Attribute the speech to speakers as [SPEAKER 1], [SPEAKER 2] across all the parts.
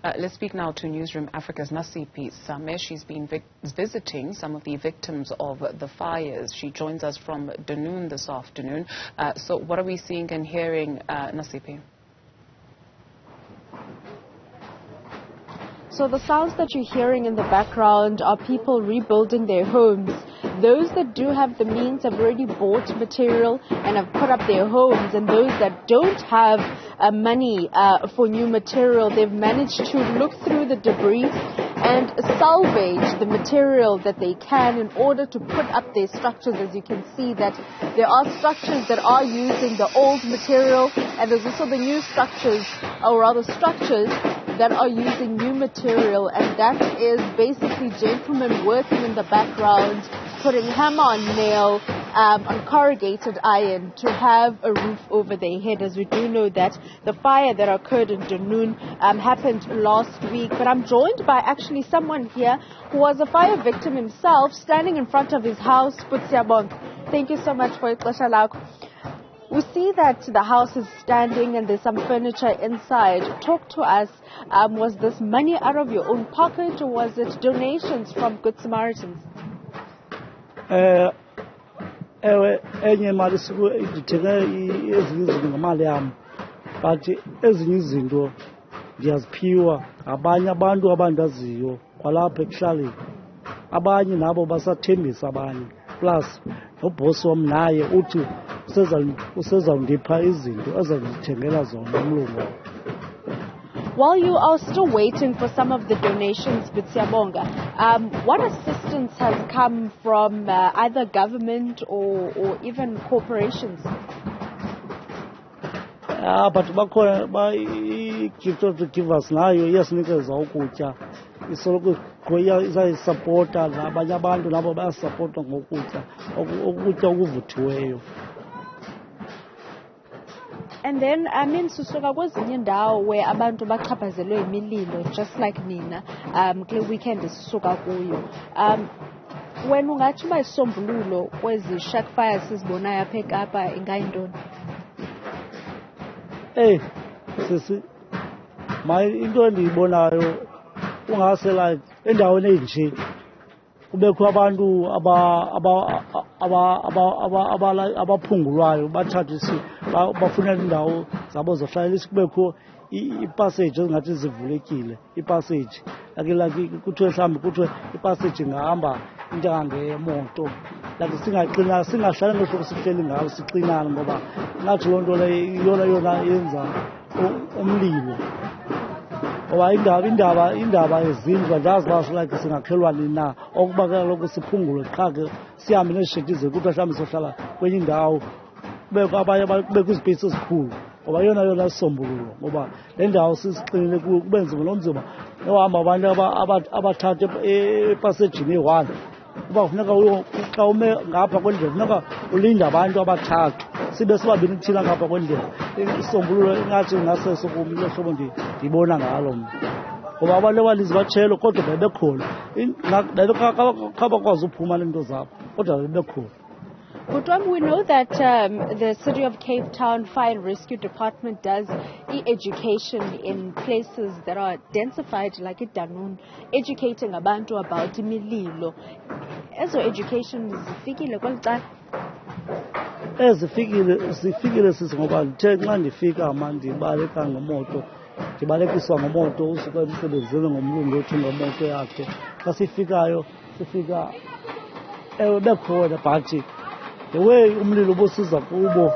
[SPEAKER 1] Let's speak now to Newzroom Africa's Nasiphi. She's been visiting some of the victims of the fires. She joins us from Dunoon this afternoon. So what are we seeing and hearing, Nasiphi?
[SPEAKER 2] So the sounds that you're hearing in the background are people rebuilding their homes. Those that do have the means have already bought material and have put up their homes, and those that don't have money for new material, they've managed to look through the debris and salvage the material that they can in order to put up their structures. As you can see, that there are structures that are using the old material, and there's also the new structures, or rather structures that are using new material, and that is basically gentlemen working in the background, putting hammer on nail, on corrugated iron to have a roof over their head, as we do know that the fire that occurred in Dunoon happened last week. But I'm joined by actually someone here who was a fire victim himself, standing in front of his house. Thank you so much for your lakho. We see that the house is standing and there's some furniture inside. Talk to us. Was this money out of your own pocket, or was it donations from Good Samaritans?
[SPEAKER 3] Enye imali ndithenge ezinye izinto ngemali yam, but ezinye izinto ndiyaziphiwa ngabanye abantu abandaziyo kwalapha ekuhlaleni. Abanye nabo basathembisa abanye, plus nobhosi wam naye uthi usezawundipha izinto ezazithengela zona umlungu.
[SPEAKER 2] While you are still waiting for some of the donations, what assistance has come from either government or even corporations?
[SPEAKER 3] But bakhona gift of the givers nayo iyasinikeza ukutya. Isoloko isayisupporta nabanye abantu nabo bayasupporta ngokutya okuvuthiweyo.
[SPEAKER 2] And then susuka kwezinye indawo where abantu bachaphazelwe imililo, just like nina kule weekend sisuka kuyo. When ungathi uba isombululo kwezi shack fires sizibonayo apha eKapa ingayintoni?
[SPEAKER 3] Sisi into endiyibonayo ungase like endaweni enje kubekho abantu abaphungulwayo bathathe bafunela indawo zabo zohlala, kubekho ipassage ezingathi zivulekile, ipassage like kuthiwe mhlawumbi kuthiwe ipassage ingahamba into engangemoto, like singahlali ngohlobo sihleli ngalo sixinana, ngoba ngathi loo nto leyo yona yenza umlilo. Ngoba indaba yezindlu andazi uba like singakhelwa nini na, okuba kaloku siphungule qha ke sihambe nezishedi zethu kuthiwa mhlawumbi sohlala kwenye indawo, kubekho izipeyisi ezikhulu, ngoba yona isisombululo, ngoba le ndawo sisixinile kuyo kube nzima nonzima nohamba abantu abathatha epasejini eyi-1, kuba kufuneka xa ume ngapha kwendlela funeka ulinde abantu abathathu, sibe sibabini kuthina ngapha kwendlela. Isisombululo ingathi ingaseso kum lehlobo ndiyibona ngalo mna, ngoba abantu abaninzi batshelo kodwa bebekhona, bakwazi uphuma neento zabo kodwa bebekhona.
[SPEAKER 2] But we know that the City of Cape Town Fire and Rescue Department does e-education in places that are densified, like at Dunoon, educating abantu about imililo. Ezo education zifikile kweli cala?
[SPEAKER 3] Zifikile sisi, ngoba ndithe xa ndifika ndibaleka ngemoto, ndibalekiswa ngemoto usuka emsebenzini ngomlungu wethu ngemoto yakhe. Xa sifika bekhona, but the way umlilo ubusiza kubo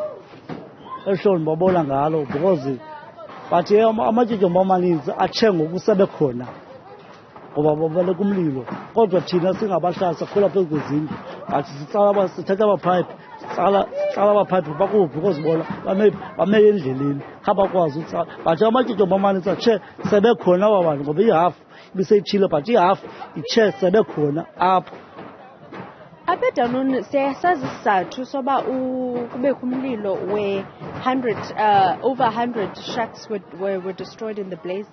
[SPEAKER 3] ehloni babona ngalo, because but amatyityomba amaninzi atshe ngoku sebekhona ngoba babaleka umlilo, kodwa thina singabahlali sakhwela phezu kwezindlu, but sithatha amaphayiphi sitsala amaphayiphi bakuphi, because bona bamele endleleni kha bakwazi utsala. But amatyityomba amaninzi atshe sebekhona aba bantu, ngoba ihafu ibiseyitshile but ihafu itshe sebekhona apho.
[SPEAKER 2] Apha eDunoon siyasazi isizathu soba kubekho umlilo where over 100 shacks were destroyed in the blaze.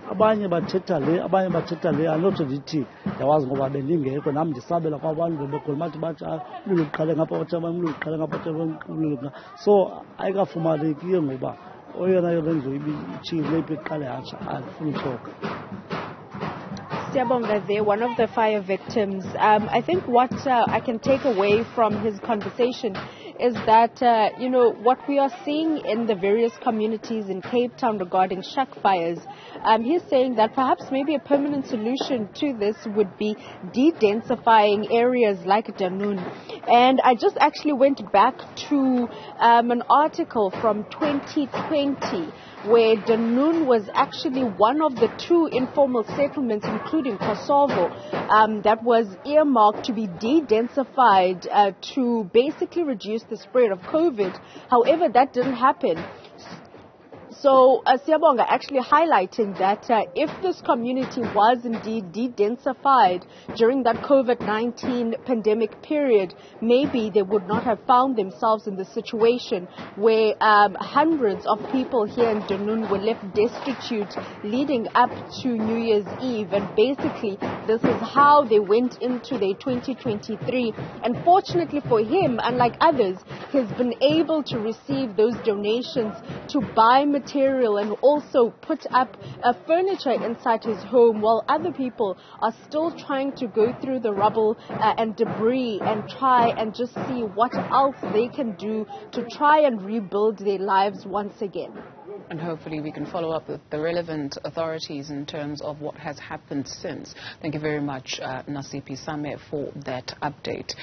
[SPEAKER 3] Abanye bathetha le anothi ndithi ndawazi ngoba bendingekho nam ndisabela kwabantu bebekhona bathi batsha umlilo uqhale ngapha batsha umlilo uqhale ngapha batsha umlilo. So ayikafumanekiyo ngoba oyona ndlu itshile iqale yatsha afuna uthoka.
[SPEAKER 2] Siyabonga there, one of the fire victims. I think what I can take away from his conversation is that, what we are seeing in the various communities in Cape Town regarding shack fires, he's saying that perhaps maybe a permanent solution to this would be de-densifying areas like Danun. And I just actually went back to an article from 2020 where Danun was actually one of the 2 informal settlements, including Kosovo, that was earmarked to be de-densified to basically reduce the spread of COVID. However, that didn't happen. So Siyabonga actually highlighting that if this community was indeed de-densified during that COVID-19 pandemic period, maybe they would not have found themselves in the situation where hundreds of people here in Danun were left destitute leading up to New Year's Eve. And basically, this is how they went into their 2023. And fortunately for him, unlike others, he's been able to receive those donations to buy material and also put up furniture inside his home, while other people are still trying to go through the rubble and debris and try and just see what else they can do to try and rebuild their lives once again.
[SPEAKER 1] And hopefully we can follow up with the relevant authorities in terms of what has happened since. Thank you very much, Nasiphi Same, for that update.